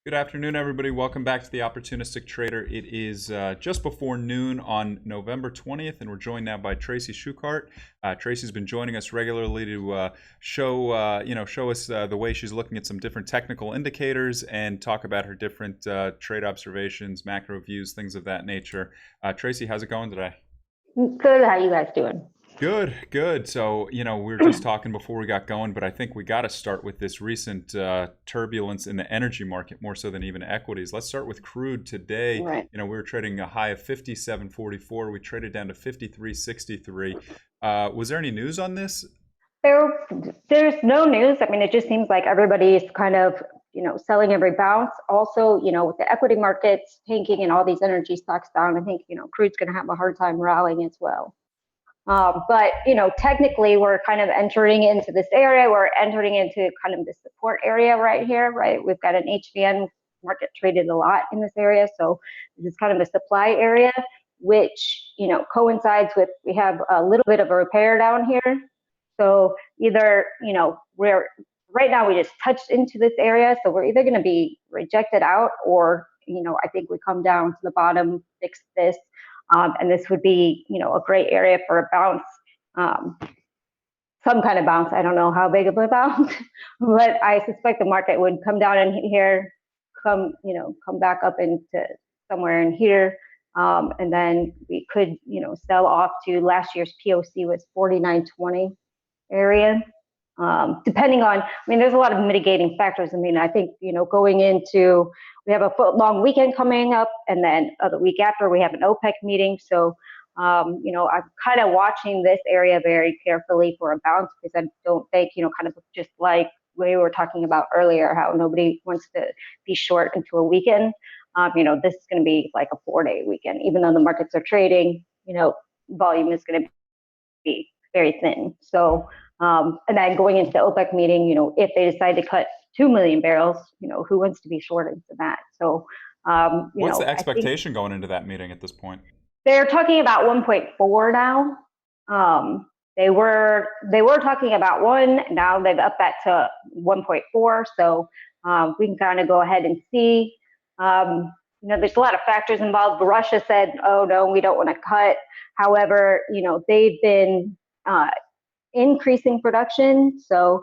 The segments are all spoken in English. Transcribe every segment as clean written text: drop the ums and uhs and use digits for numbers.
Good afternoon, everybody. Welcome back to the Opportunistic Trader. It is just before noon on November 20th, and we're joined now by Tracy Shuchart. Tracy's been joining us regularly to show us the way she's looking at some different technical indicators and talk about her different trade observations, macro views, things of that nature. Tracy, how's it going today? Good. How you guys doing? Good, good. So, we were just talking before we got going, but I think we got to start with this recent turbulence in the energy market more so than even equities. Let's start with crude today. Right. We were trading a high of 57.44. We traded down to 53.63. Was there any news on this? There, there's no news. I mean, it just seems like everybody's kind of, selling every bounce. Also, with the equity markets tanking and all these energy stocks down, I think, crude's going to have a hard time rallying as well. But, technically, we're kind of entering into this area. We're entering into kind of the support area right here, right? We've got an HVN market traded a lot in this area. So this is kind of a supply area, which, coincides with, we have a little bit of a repair down here. So either, we're right now we just touched into this area. So we're either going to be rejected out or, I think we come down to the bottom, fix this. And this would be, a great area for a bounce, some kind of bounce. I don't know how big of a bounce, but I suspect the market would come down in here, come back up into somewhere in here. And then we could, sell off to last year's POC was 49.20 area. Depending on, there's a lot of mitigating factors. I think, going into, we have a long weekend coming up, and then the week after we have an OPEC meeting. So, I'm kind of watching this area very carefully for a bounce because I don't think, kind of just like we were talking about earlier, how nobody wants to be short into a weekend. This is going to be like a 4-day weekend, even though the markets are trading, volume is going to be very thin. So, and then going into the OPEC meeting, if they decide to cut 2 million barrels, who wants to be short into that? So, What's the expectation going into that meeting at this point? They're talking about 1.4 now. They were talking about 1. Now they've upped that to 1.4. So we can kind of go ahead and see. There's a lot of factors involved. Russia said, "Oh no, we don't want to cut." However, they've been increasing production, so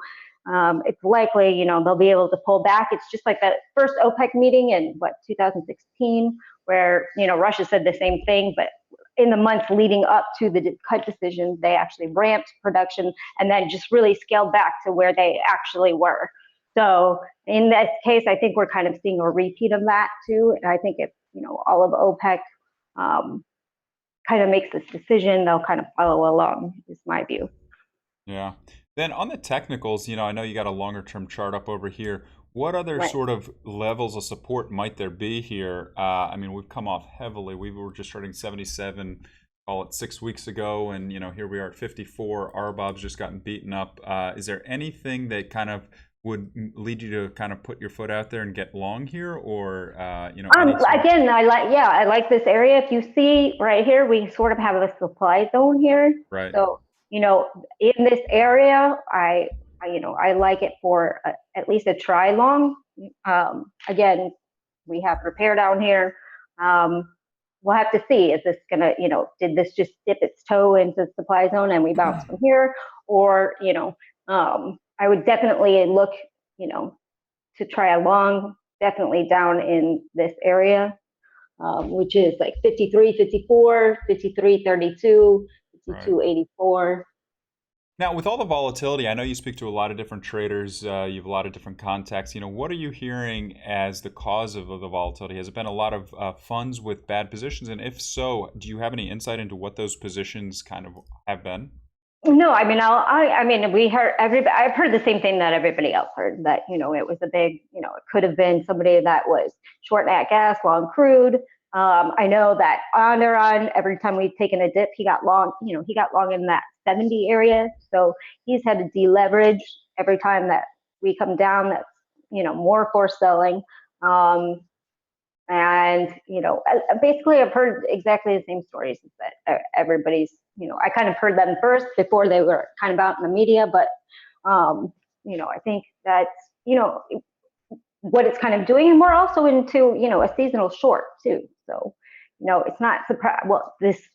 it's likely, they'll be able to pull back. It's just like that first OPEC meeting in 2016, where Russia said the same thing, but in the months leading up to the cut decision, they actually ramped production and then just really scaled back to where they actually were. So in this case, I think we're kind of seeing a repeat of that too. And I think if all of OPEC kind of makes this decision, they'll kind of follow along. Is my view. Yeah. Then on the technicals, I know you got a longer term chart up over here. What other Right. sort of levels of support might there be here? We've come off heavily. We were just trading 77, call it 6 weeks ago, and here we are at 54. RBOB's just gotten beaten up. Is there anything that kind of would lead you to kind of put your foot out there and get long here, or Again, I like this area. If you see right here, we sort of have a supply zone here. Right. So, in this area, I like it for at least a try long. Again, we have repair down here. We'll have to see, is this gonna, did this just dip its toe into the supply zone and we bounce from here? Or, I would definitely look, to try a long, definitely down in this area, which is like 53, 54, 53, 32, Right. 52.84. Now, with all the volatility, I know you speak to a lot of different traders. You have a lot of different contacts. What are you hearing as the cause of the volatility? Has it been a lot of funds with bad positions? And if so, do you have any insight into what those positions kind of have been? No, we heard I've heard the same thing that everybody else heard, that, it was a big, it could have been somebody that was short nat gas, long crude. I know that on every time we've taken a dip, he got long in that 70 area. So he's had to deleverage every time that we come down. That's, more for selling. And, basically I've heard exactly the same stories that everybody's, I kind of heard them first before they were kind of out in the media, but, I think that, what it's kind of doing, and we're also into a seasonal short too. So it's not surprise. Well, this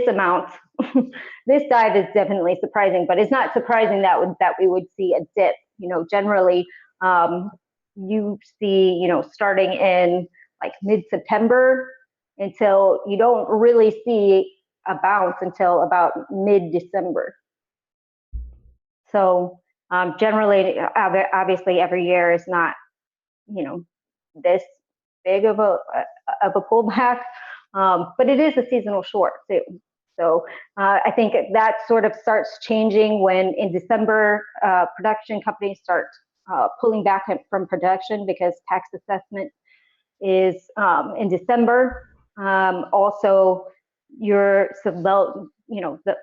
amount, this dive is definitely surprising, but it's not surprising that we would see a dip. Generally, you see, starting in like mid-September until you don't really see a bounce until about mid-December. So generally, obviously, every year is not this big of a pullback, but it is a seasonal short too. So I think that sort of starts changing when in December production companies start pulling back from production because tax assessment is in December. Also, the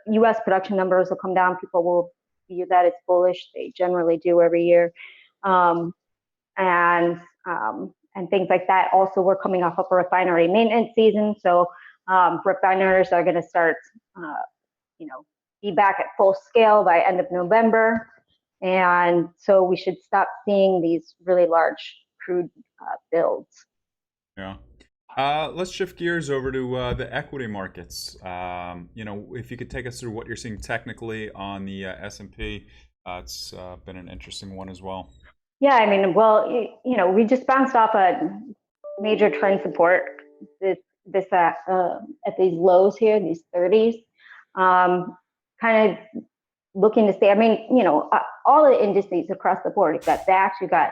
U.S. production numbers will come down. People will view that as bullish. They generally do every year. And things like that. Also, we're coming off of a refinery maintenance season, so refiners are going to start, be back at full scale by end of November, and so we should stop seeing these really large crude builds. Yeah. Let's shift gears over to the equity markets. If you could take us through what you're seeing technically on the S&P, it's been an interesting one as well. Yeah, I mean, well, we just bounced off a major trend support at these lows here, these 30s. Kind of looking to stay. I mean, all the indices across the board. You've got DAX, you've got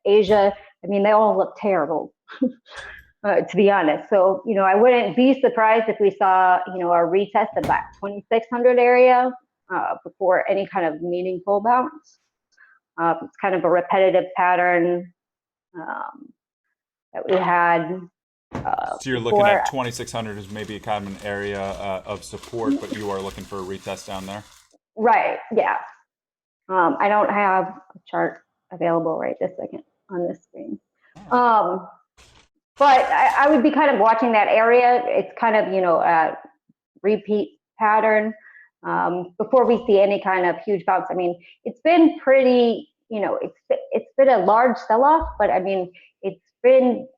Asia. I mean, they all look terrible, to be honest. So I wouldn't be surprised if we saw a retest of that 2600 area before any kind of meaningful bounce. It's kind of a repetitive pattern that we had. So you're looking at 2600 as maybe a kind of an area of support, but you are looking for a retest down there? Right, yeah. I don't have a chart available right this second on this screen. But I would be kind of watching that area. It's kind of, a repeat pattern before we see any kind of huge bounce. I mean, it's been pretty, it's been a large sell-off, but I mean, it's been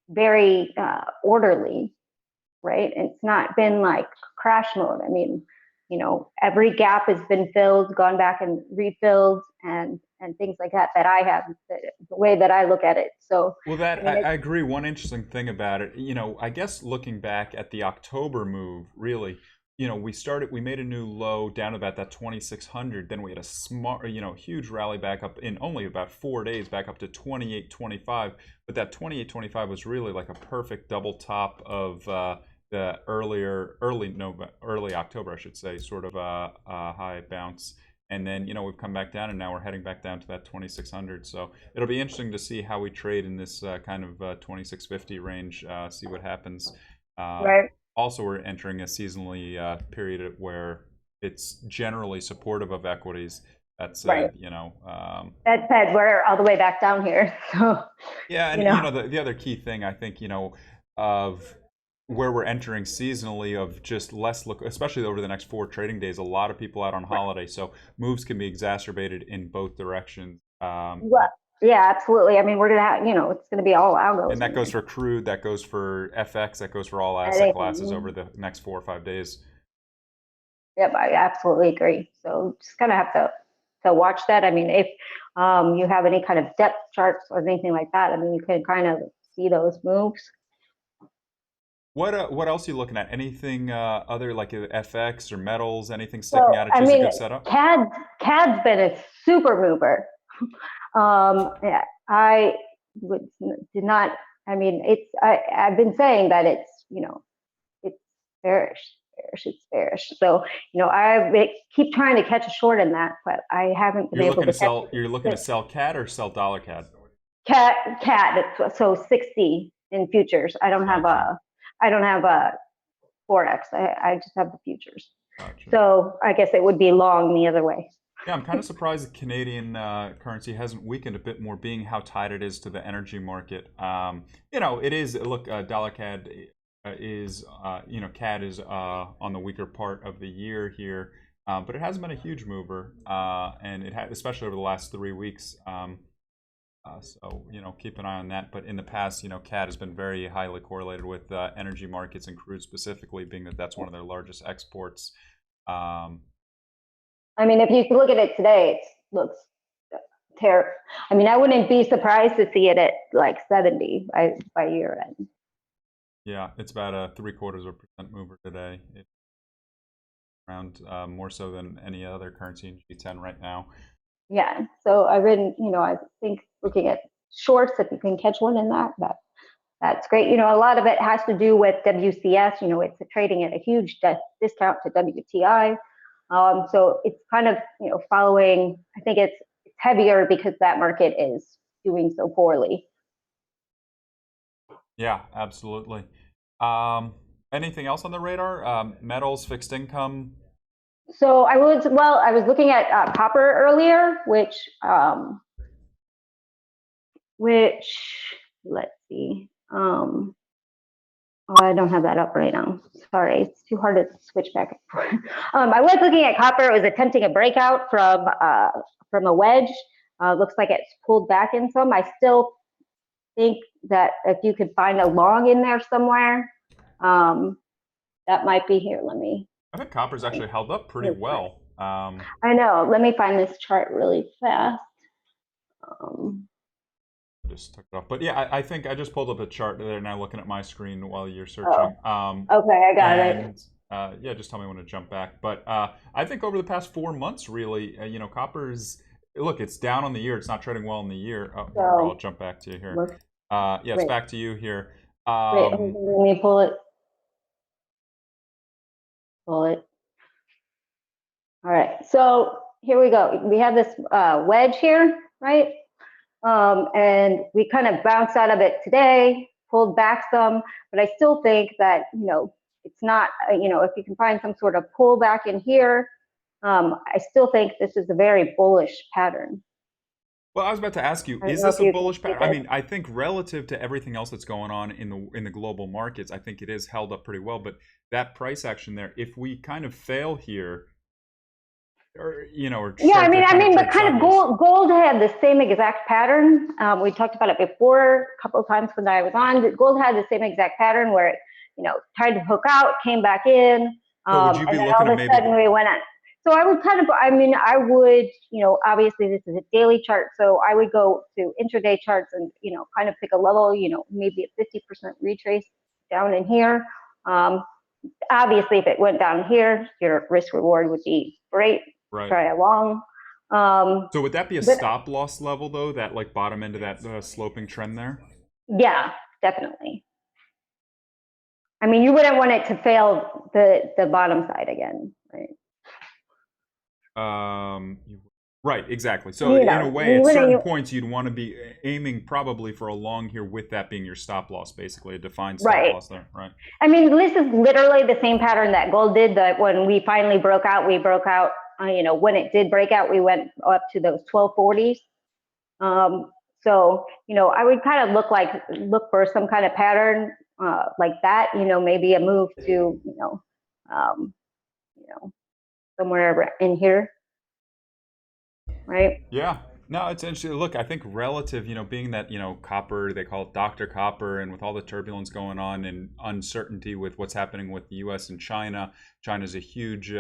very orderly, right? It's not been like crash mode. I mean, every gap has been filled, gone back and refilled, and things like that. That I have the way that I look at it. So well, I agree. One interesting thing about it, I guess looking back at the October move, really, we made a new low down about that 2600. Then we had a huge rally back up in only about 4 days, back up to 2825. But that 2825 was really like a perfect double top of the early October, I should say, sort of a high bounce. And then, we've come back down, and now we're heading back down to that 2600. So it'll be interesting to see how we trade in this kind of 2650 range, see what happens. right. Also, we're entering a seasonally period where it's generally supportive of equities. That said, right. That said, we're all the way back down here. So yeah, and the other key thing I think of where we're entering seasonally of just less look, especially over the next 4 trading days. A lot of people out on holiday, so moves can be exacerbated in both directions. Well, yeah, absolutely. I mean, we're gonna have, it's gonna be all algos. And that goes for crude, that goes for FX, that goes for all asset classes over the next 4 or 5 days. Yep, I absolutely agree. So just kind of have to watch that. I mean, if you have any kind of depth charts or anything like that, I mean, you can kind of see those moves. What else are you looking at? Anything other like FX or metals? Anything sticking out at you as a good setup? CAD's been a super mover. Yeah, I did not. I mean, I've been saying that it's it's bearish. It's bearish. So I keep trying to catch a short in that, but I haven't been able to sell. You're looking to sell CAD or sell dollar CAD? CAD. So 60 in futures. I don't have a forex. I just have the futures. Gotcha. So I guess it would be long the other way. Yeah, I'm kind of surprised the Canadian currency hasn't weakened a bit more, being how tight it is to the energy market. It is. Look, dollar CAD is, CAD is on the weaker part of the year here, but it hasn't been a huge mover, and it had, especially over the last 3 weeks. So, keep an eye on that. But in the past, CAD has been very highly correlated with energy markets and crude specifically, being that that's one of their largest exports. Um, I mean, if you look at it today, it looks terrible. I mean, I wouldn't be surprised to see it at like 70 by year end. yeah, it's about a 0.75% mover today. It's around more so than any other currency in G10 right now. Yeah. So I've been, I think looking at shorts, if you can catch one in that's great. A lot of it has to do with WCS. It's trading at a huge discount to WTI. So it's kind of, following. I think it's heavier because that market is doing so poorly. Yeah, absolutely. Anything else on the radar? Metals, fixed income? So I was looking at copper earlier, which let's see. Oh, I don't have that up right now. Sorry, it's too hard to switch back and forth. I was looking at copper. It was attempting a breakout from a wedge. Looks like it's pulled back in some. I still think that if you could find a long in there somewhere, that might be here. I think copper's actually held up pretty well. I know. Let me find this chart really fast. I just took it off. But yeah, I think I just pulled up a chart there now looking at my screen while you're searching. Okay, I got it. Yeah, just tell me when to jump back. But I think over the past 4 months, really, copper's, look, it's down on the year. It's not trading well in the year. Oh, here we go. I'll jump back to you here. Yeah, it's back to you here. Wait, let me pull it. Pull it. All right, so here we go. We have this wedge here, right? And we kind of bounced out of it today, pulled back some, but I still think that, it's not, if you can find some sort of pullback in here, I still think this is a very bullish pattern. Well, I was about to ask you, is this a bullish pattern? I mean, I think relative to everything else that's going on in the global markets, I think it is held up pretty well. But that price action there, if we kind of fail here, or yeah, I mean, but kind sideways. of gold had the same exact pattern. We talked about it before a couple of times when I was on. Gold had the same exact pattern where it, tried to hook out, came back in, So would you be and then looking all at of a sudden we went on. So I would I would, obviously this is a daily chart, so I would go to intraday charts and, kind of pick a level, maybe a 50% retrace down in here. Obviously, if it went down here, your risk reward would be great. right. Try along. So would that be a stop loss level though? That like bottom end of that sloping trend there? Yeah, definitely. I mean, you wouldn't want it to fail the bottom side again, right? Right, exactly. So in a way, at certain points, you'd want to be aiming probably for a long here, with that being your stop loss, basically a defined stop loss there, right? I mean, this is literally the same pattern that gold did. That when we finally broke out, we broke out. When it did break out, we went up to those 1240s. So I would kind of look for some kind of pattern like that. Maybe a move to somewhere in here. Right. Yeah. No, it's interesting. Look, I think relative, being that, copper, they call it Dr. Copper, and with all the turbulence going on and uncertainty with what's happening with the US and China, China's a huge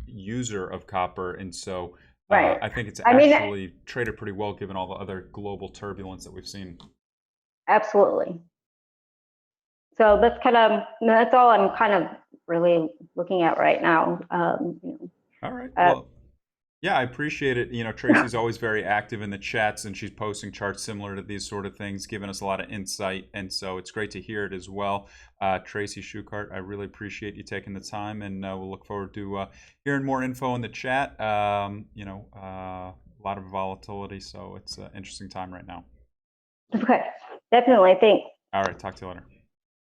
user of copper. And so I think it's actually traded pretty well given all the other global turbulence that we've seen. Absolutely. So that's all I'm kind of really looking at right now. All right. Well, yeah, I appreciate it. Tracy's always very active in the chats, and she's posting charts similar to these sort of things, giving us a lot of insight. And so it's great to hear it as well. Tracy Shuchart, I really appreciate you taking the time, and we'll look forward to hearing more info in the chat. A lot of volatility, so it's an interesting time right now. Okay, definitely. Thanks. All right, talk to you later.